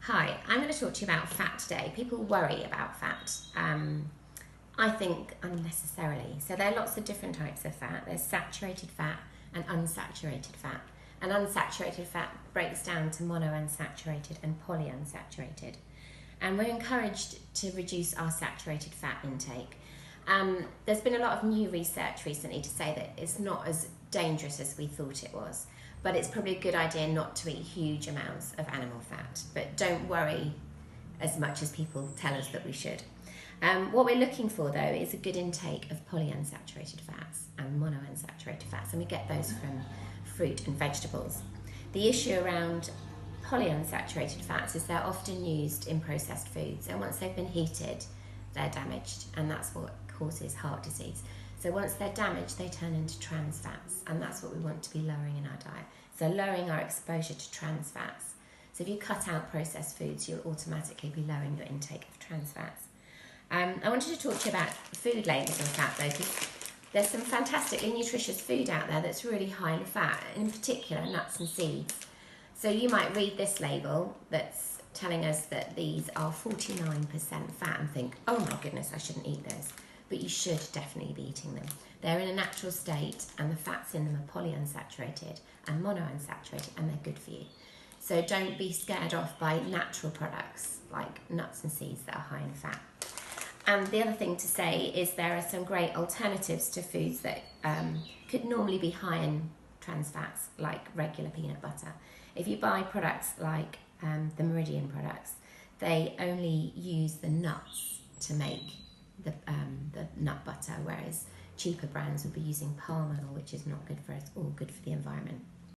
Hi, I'm going to talk to you about fat today. People worry about fat, I think unnecessarily. So there are lots of different types of fat. There's saturated fat and unsaturated fat. And unsaturated fat breaks down to monounsaturated and polyunsaturated. And we're encouraged to reduce our saturated fat intake. There's been a lot of new research recently to say that it's not as dangerous as we thought it was, but it's probably a good idea not to eat huge amounts of animal fat. But don't worry as much as people tell us that we should. What we're looking for though is a good intake of polyunsaturated fats and monounsaturated fats, and we get those from fruit and vegetables. The issue around polyunsaturated fats is they're often used in processed foods, and once they've been heated, they're damaged, and that's what causes heart disease. So once they're damaged, they turn into trans fats, and that's what we want to be lowering in our diet. So lowering our exposure to trans fats. So if you cut out processed foods, you'll automatically be lowering your intake of trans fats. I wanted to talk to you about food labels on fat though, because there's some fantastically nutritious food out there that's really high in fat, in particular nuts and seeds. So you might read this label that's telling us that these are 49% fat and think, oh my goodness, I shouldn't eat those. But you should definitely be eating them. They're in a natural state, and the fats in them are polyunsaturated and monounsaturated, and they're good for you. So don't be scared off by natural products like nuts and seeds that are high in fat. And the other thing to say is there are some great alternatives to foods that could normally be high in trans fats, like regular peanut butter. If you buy products like the Meridian products, they only use the nuts to make the nut butter, whereas cheaper brands would be using palm oil, which is not good for us or good for the environment.